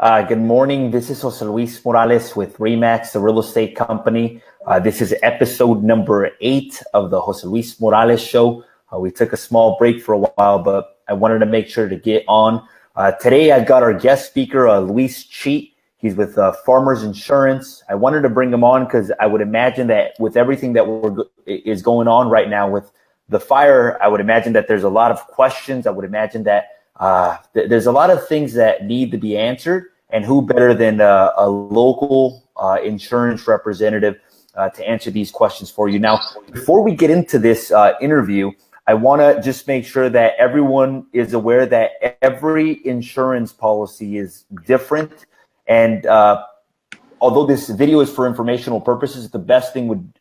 Good morning. This is Jose Luis Morales with Remax, the real estate company. This is episode number 8 of the Jose Luis Morales Show. We took a small break for a while, but I wanted to make sure to get on. Today, I got our guest speaker, Luis Chit. He's with Farmers Insurance. I wanted to bring him on because I would imagine that with everything that is going on right now with the fire, I would imagine that there's a lot of questions. I would imagine that there's a lot of things that need to be answered, and who better than a local insurance representative to answer these questions for you. Now, before we get into this interview, I want to just make sure that everyone is aware that every insurance policy is different. And although this video is for informational purposes, the best thing would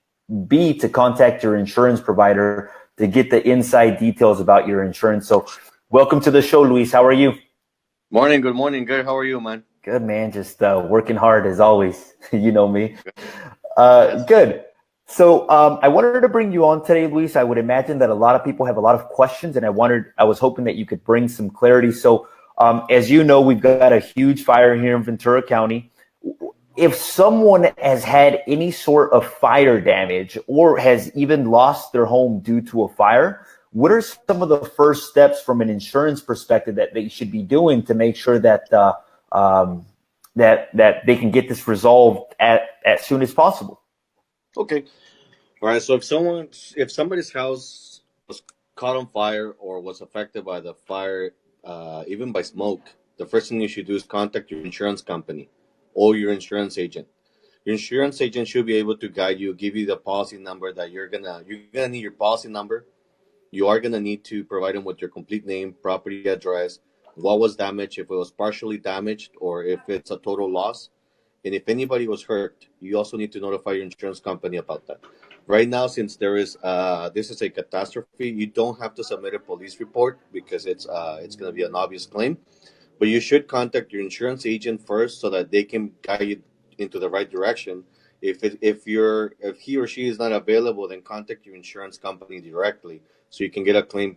be to contact your insurance provider to get the inside details about your insurance. So welcome to the show, Luis. How are you? Morning. Good morning. Good. How are you, man? Good, man. Just working hard as always. You know me. Good. So I wanted to bring you on today, Luis. I would imagine that a lot of people have a lot of questions, and I was hoping that you could bring some clarity. So as you know, we've got a huge fire here in Ventura County. If someone has had any sort of fire damage or has even lost their home due to a fire, what are some of the first steps from an insurance perspective that they should be doing to make sure that that they can get this resolved as soon as possible? Okay. All right. So if somebody's house was caught on fire or was affected by the fire, even by smoke, the first thing you should do is contact your insurance company or your insurance agent. Your insurance agent should be able to guide you, give you the policy number that you're gonna need your policy number. You are gonna need to provide them with your complete name, property address, what was damaged, if it was partially damaged, or if it's a total loss. And if anybody was hurt, you also need to notify your insurance company about that. Right now, since this is a catastrophe, you don't have to submit a police report because it's going to be an obvious claim. But you should contact your insurance agent first so that they can guide you into the right direction. If he or she is not available, then contact your insurance company directly so you can get a claim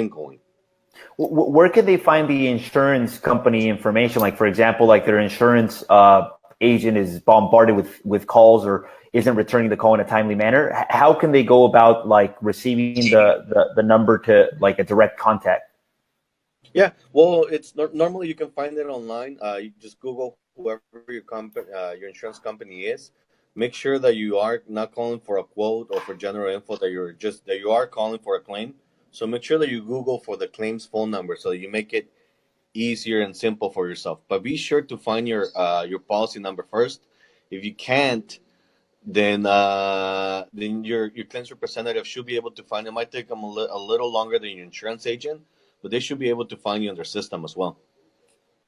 going. Where can they find the insurance company information? Like, for example, like their insurance agent is bombarded with calls or isn't returning the call in a timely manner. How can they go about like receiving the number to like a direct contact? Yeah, well, it's normally you can find it online. You just Google whoever your insurance company is. Make sure that you are not calling for a quote or for general info, that you are calling for a claim. So make sure that you Google for the claims phone number so that you make it easier and simple for yourself. But be sure to find your policy number first. If you can't, then your claims representative should be able to find it. It might take them a little longer than your insurance agent, but they should be able to find you in their system as well.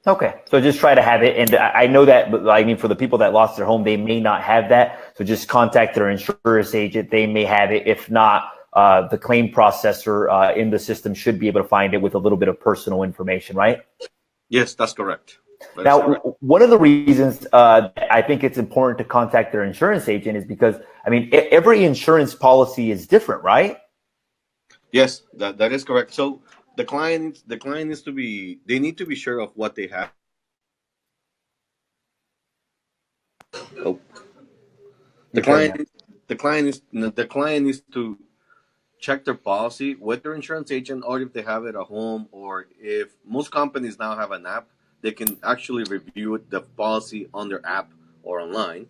Okay, so just try to have it. And I know that, I mean, for the people that lost their home, they may not have that. So just contact their insurance agent. They may have it. If not, the claim processor in the system should be able to find it with a little bit of personal information, right? Yes, that's correct. One of the reasons I think it's important to contact their insurance agent is because, I mean, every insurance policy is different, right? Yes, that is correct. So the client needs to be, they need to be sure of what they have. Oh. The client needs to check their policy with their insurance agent, or if they have it at home, or if most companies now have an app, they can actually review the policy on their app or online,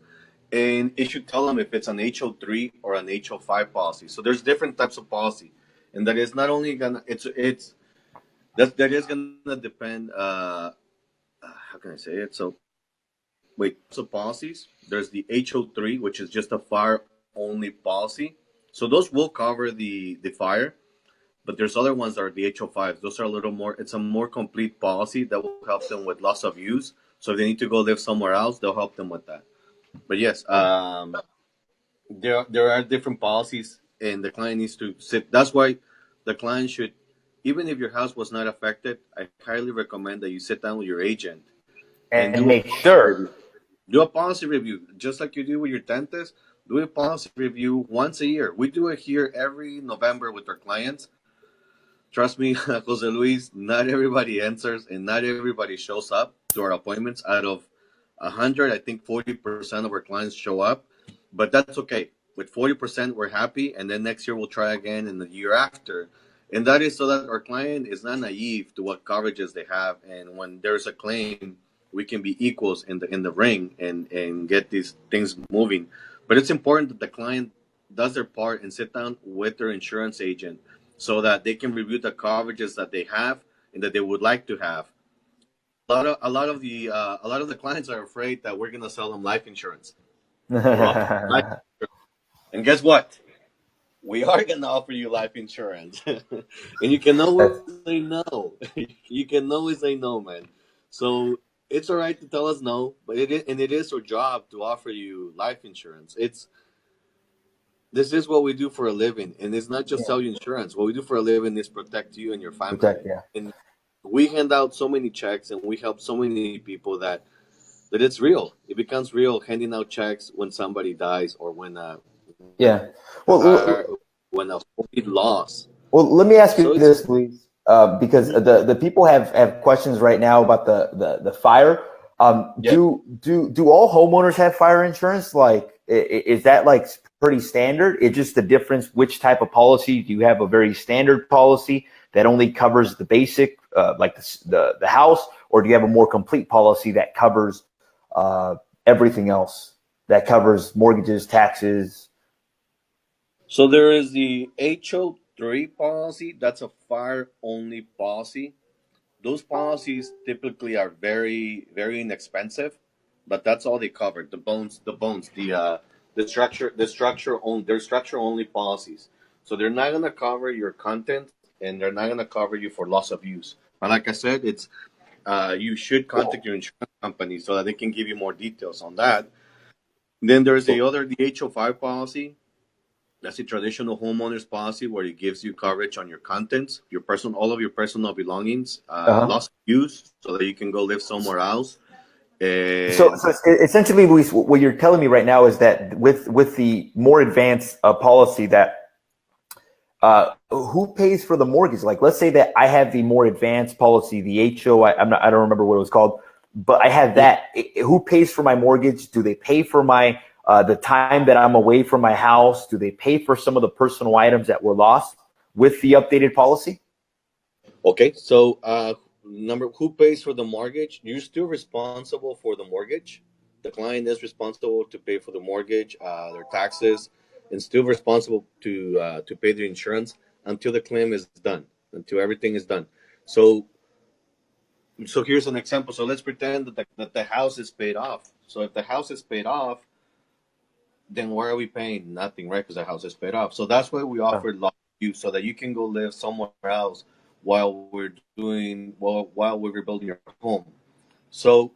and it should tell them if it's an HO3 or an HO5 policy. So there's different types of policy, and that is not only gonna that is gonna depend. How can I say it? So policies. There's the HO3, which is just a fire only policy. So those will cover the fire, but there's other ones that are the HO5s. Those are a little more, it's a more complete policy that will help them with loss of use. So if they need to go live somewhere else, they'll help them with that. But yes, there are different policies, and the client needs to sit. That's why the client should, even if your house was not affected, I highly recommend that you sit down with your agent and make sure. Do a policy review, just like you do with your dentist. Do a policy review once a year. We do it here every November with our clients. Trust me, Jose Luis, not everybody answers and not everybody shows up to our appointments. Out of 100, I think 40% of our clients show up, but that's okay. With 40%, we're happy, and then next year we'll try again, and the year after. And that is so that our client is not naive to what coverages they have, and when there's a claim, we can be equals in the ring and get these things moving. But it's important that the client does their part and sit down with their insurance agent so that they can review the coverages that they have and that they would like to have. A lot of the clients are afraid that we're gonna sell them life insurance. We're offering life, and guess what? We are gonna offer you life insurance, and you can always say no. You can always say no, man. So it's all right to tell us no, but it is our job to offer you life insurance. This is what we do for a living, and it's not just Yeah. sell you insurance. What we do for a living is protect you and your family. Protect, yeah. And we hand out so many checks, and we help so many people that it's real. It becomes real handing out checks when somebody dies or Yeah. uh, Well, when a family loss. well, let me ask you So it's this, Luis, because the people have questions right now about the fire. yeah. Do all homeowners have fire insurance? Like, is that like pretty standard? It's just the difference which type of policy. Do you have a very standard policy that only covers the basic, like the house, or do you have a more complete policy that covers everything else, that covers mortgages, taxes? So there is the HO3 policy. That's a fire only policy. Those policies typically are very, very inexpensive, but that's all they cover. They're structure only policies. So they're not gonna cover your content and they're not gonna cover you for loss of use. But like I said, it's you should contact your insurance company so that they can give you more details on that. Then there's the HO5 policy. That's a traditional homeowners policy where it gives you coverage on your contents, all of your personal belongings, Uh-huh. loss of use, so that you can go live somewhere else. So, And so essentially, Luis, what you're telling me right now is that with the more advanced policy, that who pays for the mortgage? Like, let's say that I have the more advanced policy, the HO. I don't remember what it was called, but I have that. Who pays for my mortgage? Do they pay for my the time that I'm away from my house? Do they pay for some of the personal items that were lost with the updated policy? okay, so number who pays for the mortgage? You're still responsible for the mortgage. The client is responsible to pay for the mortgage, their taxes, and still responsible to pay the insurance until the claim is done, until everything is done. So so here's an example. So let's pretend that the house is paid off. So if the house is paid off, then why are we paying nothing, right? Because the house is paid off. So that's why we offer lot you so that you can go live somewhere else while we're rebuilding your home. So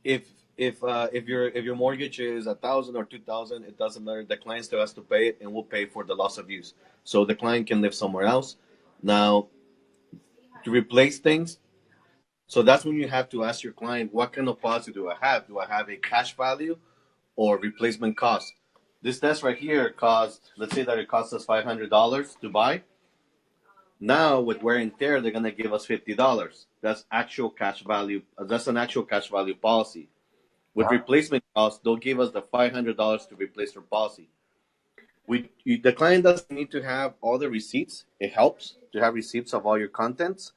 if if your mortgage is 1,000 or 2,000, it doesn't matter. The client still has to pay it, and we'll pay for the loss of use. So the client can live somewhere else. Now to replace things, so that's when you have to ask your client, what kind of policy do I have? Do I have a cash value or replacement cost? This test right here let's say that it costs us $500 to buy. Now with wear and tear, they're gonna give us $50. That's actual cash value. That's an actual cash value policy. With replacement cost, they'll give us the $500 to replace their policy. The client doesn't need to have all the receipts. It helps to have receipts of all your contents,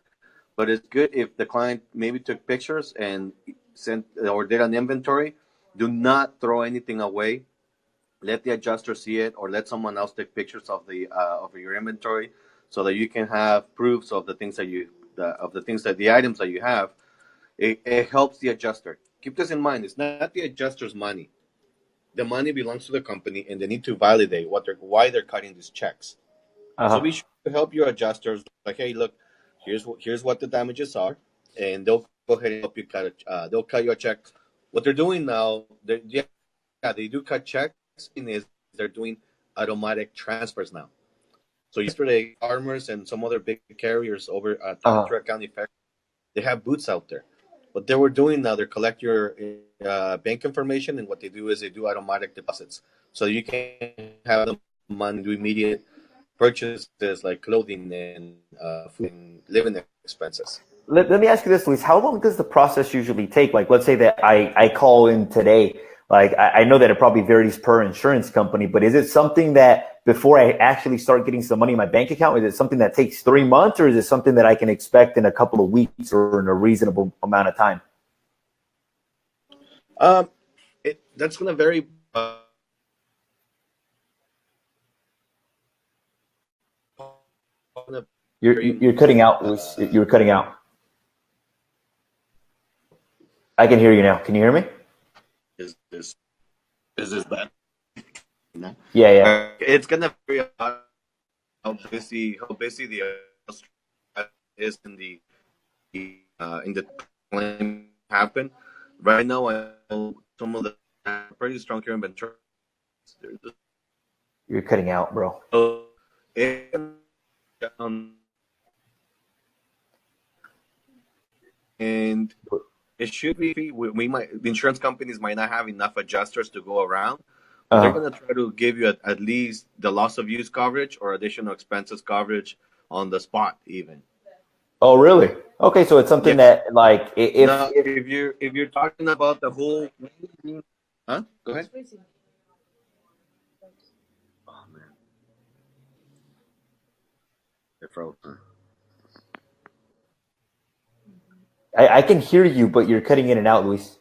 but it's good if the client maybe took pictures and sent or did an inventory. Do not throw anything away. Let the adjuster see it, or let someone else take pictures of your inventory, so that you can have proofs of the items that you have. It helps the adjuster. Keep this in mind. It's not the adjuster's money. The money belongs to the company, and they need to validate why they're cutting these checks. So be Uh-huh. sure to help your adjusters. Like, hey, look, here's what the damages are, and they'll go ahead and help you cut it. They'll cut you a check. What they're doing now, they do cut checks. In is they're doing automatic transfers now. So yesterday, Farmers and some other big carriers over at Uh-huh. Ventura County Fair, they have booths out there. What they were doing now, they collect your bank information, and what they do is they do automatic deposits, so you can have the money do immediate purchases like clothing and food and living expenses. Let me ask you this, Luis. How long does the process usually take? Like, let's say that I call in today. Like, I know that it probably varies per insurance company, but is it something that before I actually start getting some money in my bank account, is it something that takes 3 months, or is it something that I can expect in a couple of weeks or in a reasonable amount of time? That's going to vary. You're cutting out, Luis. You're cutting out. I can hear you now. Can you hear me? Is this bad? No. Yeah. It's gonna vary how busy the is in the claim happen. Right now, I know some of the pretty strong here in Ventura. You're cutting out, bro. And it should be. We might. The insurance companies might not have enough adjusters to go around. But they're going to try to give you at least the loss of use coverage or additional expenses coverage on the spot, even. Oh, really? Okay, so it's something that, like, if you're talking about the whole, huh? Go ahead. Oh man, it froze. I can hear you, but you're cutting in and out, Luis.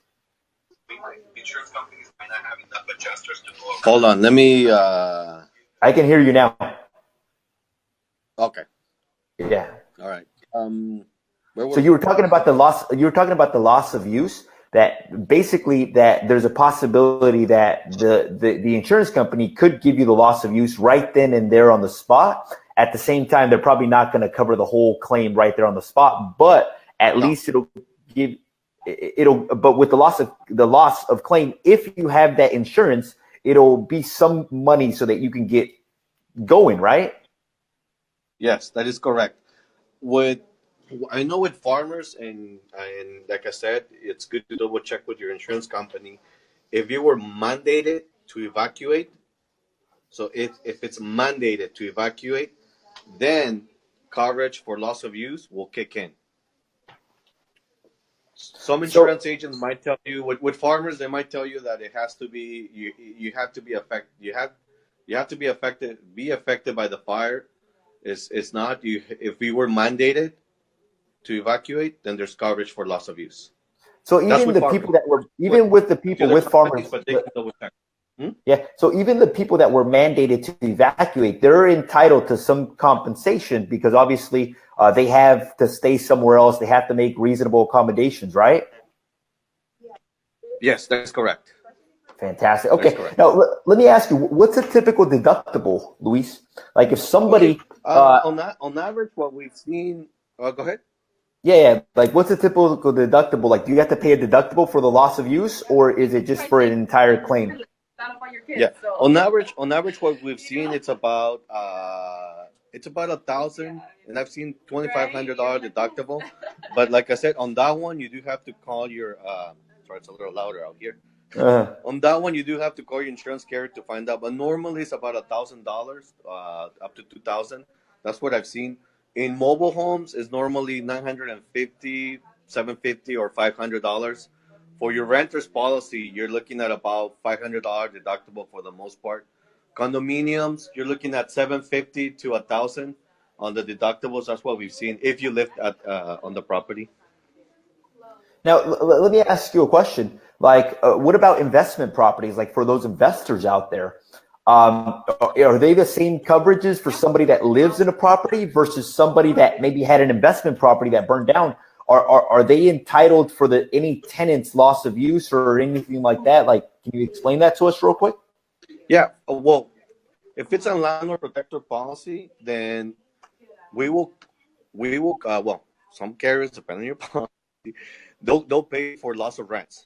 Insurance companies might not have enough adjusters to go. Hold on, let me. I can hear you now. Okay. Yeah. All right. So you were talking about the loss. You were talking about the loss of use. That basically that there's a possibility that the insurance company could give you the loss of use right then and there on the spot. At the same time, they're probably not going to cover the whole claim right there on the spot, but at least it'll give. But with the loss of claim, if you have that insurance, it'll be some money so that you can get going, right? Yes, that is correct. I know with farmers and like I said, it's good to double check with your insurance company. If you were mandated to evacuate, so if it's mandated to evacuate, then coverage for loss of use will kick in. Some insurance agents might tell you with farmers, they might tell you that it has to be you have to be affected be affected by the fire. It's not you if we were mandated to evacuate, then there's coverage for loss of use. So even the people that were with the people with farmers, but they can double check. Yeah. So even the people that were mandated to evacuate, they're entitled to some compensation because obviously they have to stay somewhere else. They have to make reasonable accommodations, right? Yes, that's correct. Fantastic. Okay. Now let me ask you, what's a typical deductible, Luis? Like if somebody on average, what we've seen. Go ahead. Yeah. Like what's a typical deductible? Like do you have to pay a deductible for the loss of use, or is it just for an entire claim? Yeah. On average, what we've seen, it's about $1,000, and I've seen $2,500 deductible. But like I said, on that one, you do have to call your. Sorry, it's a little louder out here. On that one, you do have to call your insurance carrier to find out. But normally, it's about $1,000, up to $2,000. That's what I've seen. In mobile homes, is normally $950, $750, or $500. For your renter's policy, you're looking at about $500 deductible for the most part. Condominiums, you're looking at $750 to $1,000 on the deductibles. That's what we've seen if you live at on the property. Now, let me ask you a question. Like, what about investment properties? Like for those investors out there, are they the same coverages for somebody that lives in a property versus somebody that maybe had an investment property that burned down? Are they entitled for any tenant's loss of use or anything like that? Like, can you explain that to us real quick? Yeah. Well, if it's a landlord protector policy, then we will. Well, some carriers, depending on your policy, they'll pay for loss of rents.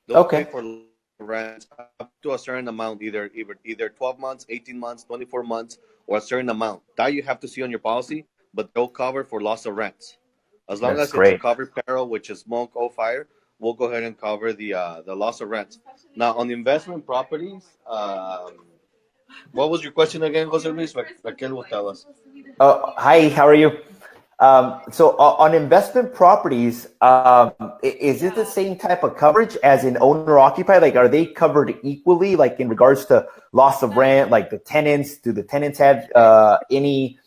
They'll pay for rents up to a certain amount, either 12 months, 18 months, 24 months, or a certain amount. That you have to see on your policy, but they'll cover for loss of rents. As long as it's a covered peril, which is smoke or fire, we'll go ahead and cover the loss of rents. Now, on investment properties, What was your question again, Jose Luis? Raquel will tell us. Hi, how are you? So on investment properties, is it the same type of coverage as in owner occupied? Like, are they covered equally? Like in regards to loss of rent, like the tenants, do the tenants have any?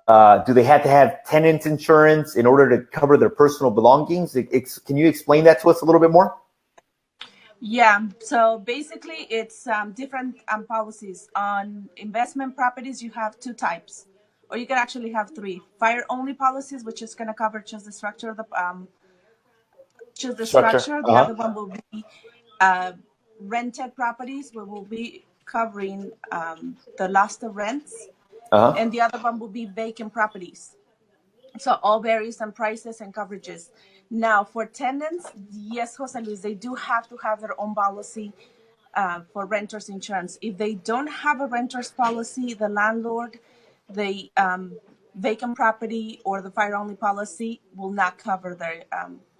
Do they have to have tenant insurance in order to cover their personal belongings? Can you explain that to us a little bit more? Yeah, so basically it's different policies. On investment properties, you have two types, or you can actually have three. Fire-only policies, which is going to cover just the structure of the structure. The other one will be rented properties, where we'll be covering the loss of rents. And the other one will be vacant properties. So all varies on prices and coverages. Now, for tenants, yes, Jose Luis, they do have to have their own policy for renters insurance. If they don't have a renter's policy, the landlord, the vacant property, or the fire-only policy will not cover their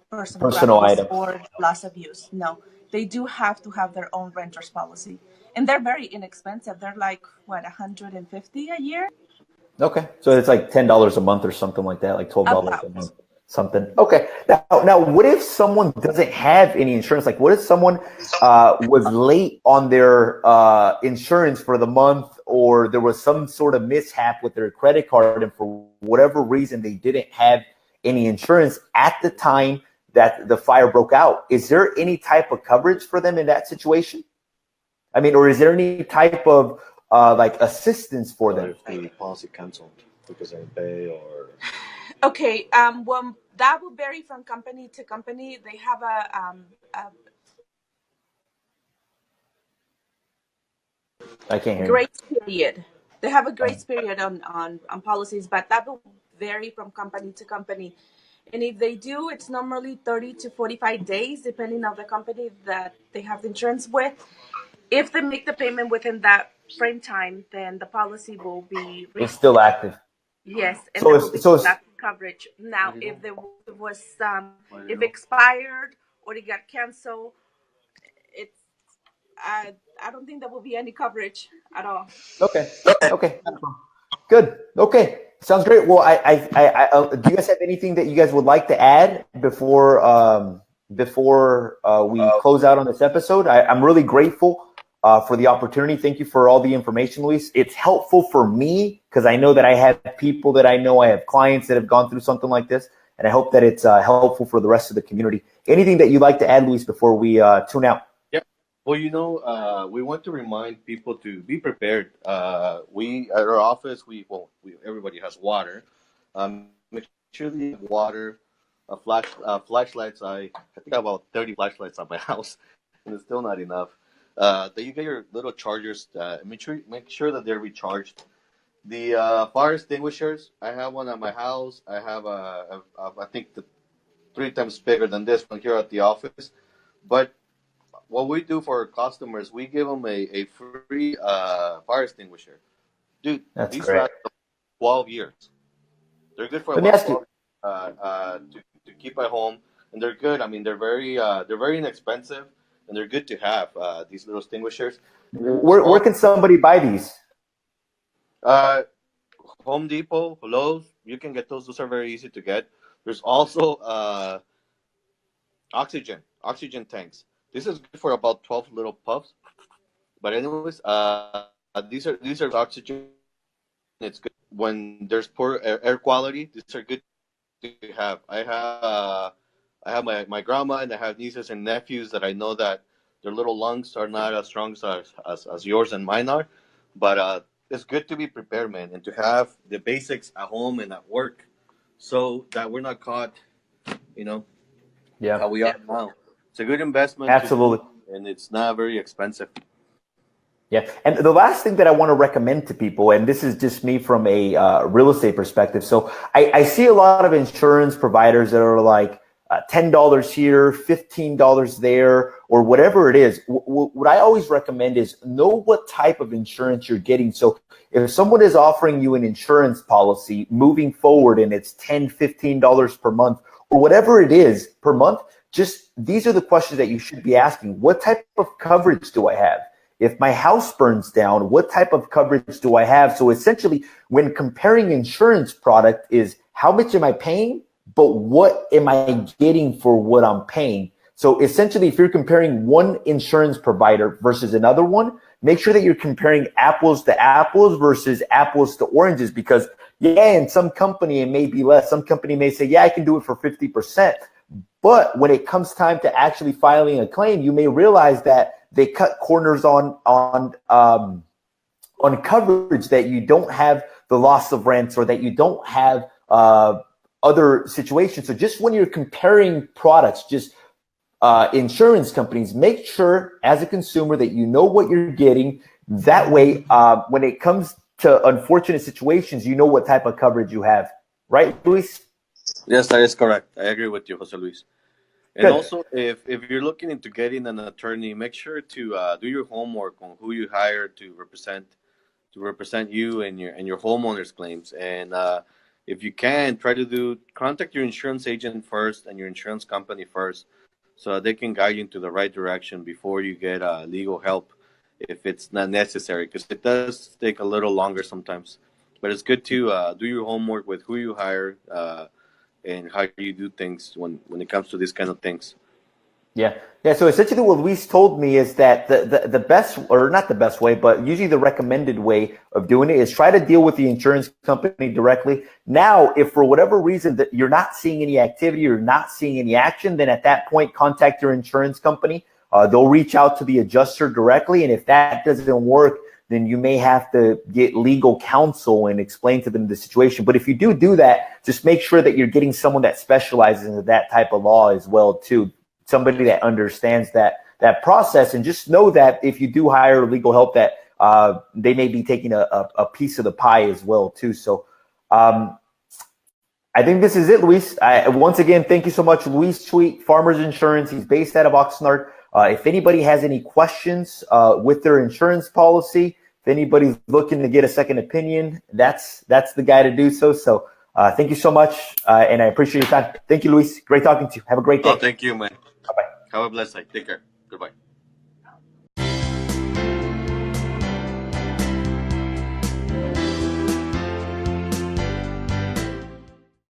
personal items or loss of use. No, they do have to have their own renter's policy. And they're very inexpensive. They're like, what, $150 a year? Okay, so it's like $10 a month or something like that, like $12 a month, something. Okay, now, what if someone doesn't have any insurance? Like, what if someone was late on their insurance for the month, or there was some sort of mishap with their credit card, and for whatever reason they didn't have any insurance at the time that the fire broke out? Is there any type of coverage for them in that situation? I mean, or is there any type of like assistance for them? If the policy canceled because they pay or. Okay, well, that will vary from company to company. They have I can't hear grace period. They have a grace period on policies, but that will vary from company to company. And if they do, it's normally 30 to 45 days, depending on the company that they have the insurance with. If they make the payment within that frame time, then the policy will be. It's still active. Yes, and so there will be coverage. Now, if there was if expired or it got canceled, it's I don't think there will be any coverage at all. Okay. Good. Okay, sounds great. Well, I do you guys have anything that you guys would like to add before we close out on this episode? I'm really grateful for the opportunity. Thank you for all the information, Luis. It's helpful for me because I know that I have people that I know, I have clients that have gone through something like this, and I hope that it's helpful for the rest of the community. Anything that you'd like to add, Luis, before we tune out? Yeah. Well, we want to remind people to be prepared. We at our office, everybody has water. Make sure you have water, flashlights. I think I have about 30 flashlights on my house, and it's still not enough. That you get your little chargers. Make sure that they're recharged. The fire extinguishers. I have one at my house. I have I think 3 times bigger than this one here at the office. But what we do for our customers, we give them a free fire extinguisher. Dude, these last 12 years. They're good for to keep at home, and they're good. I mean, they're very inexpensive. And they're good to have, these little extinguishers. Where can somebody buy these? Home Depot, Lowe's, you can get those. Those are very easy to get. There's also oxygen tanks. This is good for about 12 little puffs. But anyways, these are oxygen. It's good when there's poor air quality. These are good to have. I have my grandma, and I have nieces and nephews that I know that their little lungs are not as strong as yours and mine are. But it's good to be prepared, man, and to have the basics at home and at work so that we're not caught, how we are now. It's a good investment. Absolutely. And it's not very expensive. Yeah. And the last thing that I want to recommend to people, and this is just me from a real estate perspective. So I see a lot of insurance providers that are like, $10 here, $15 there, or whatever it is. What I always recommend is know what type of insurance you're getting. So if someone is offering you an insurance policy moving forward and it's $10, $15 per month, or whatever it is per month, just these are the questions that you should be asking. What type of coverage do I have? if my house burns down, what type of coverage do I have? So essentially, when comparing insurance product is how much am I paying, but what am I getting for what I'm paying? So essentially, if you're comparing one insurance provider versus another one, make sure that you're comparing apples to apples versus apples to oranges, because in some company it may be less. Some company may say, I can do it for 50%. But when it comes time to actually filing a claim, you may realize that they cut corners on coverage, that you don't have the loss of rents, or that you don't have other situations. So just when you're comparing products, just insurance companies, make sure as a consumer that you know what you're getting. That way, when it comes to unfortunate situations, you know what type of coverage you have. Right, Luis? Yes, that is correct. I agree with you, Jose Luis. And Good. also, if you're looking into getting an attorney, make sure to do your homework on who you hire to represent you and your homeowner's claims. And if you can, try to contact your insurance agent first and your insurance company first, so they can guide you into the right direction before you get legal help if it's not necessary, because it does take a little longer sometimes. But it's good to do your homework with who you hire and how you do things when it comes to these kind of things. Yeah. So essentially what Luis told me is that the best, or not the best way, but usually the recommended way of doing it is try to deal with the insurance company directly. Now, if for whatever reason that you're not seeing any activity or not seeing any action, then at that point, contact your insurance company. They'll reach out to the adjuster directly. And if that doesn't work, then you may have to get legal counsel and explain to them the situation. But if you do that, just make sure that you're getting someone that specializes in that type of law as well, too. Somebody that understands that process, and just know that if you do hire legal help, that they may be taking a piece of the pie as well, too. So I think this is it, Luis. Once again, thank you so much, Luis Chit, Farmers Insurance. He's based out of Oxnard. If anybody has any questions with their insurance policy, if anybody's looking to get a second opinion, that's the guy to do so. So thank you so much, and I appreciate your time. Thank you, Luis. Great talking to you. Have a great day. Oh, thank you, man. Bye-bye. Have a blessed day. Take care. Goodbye.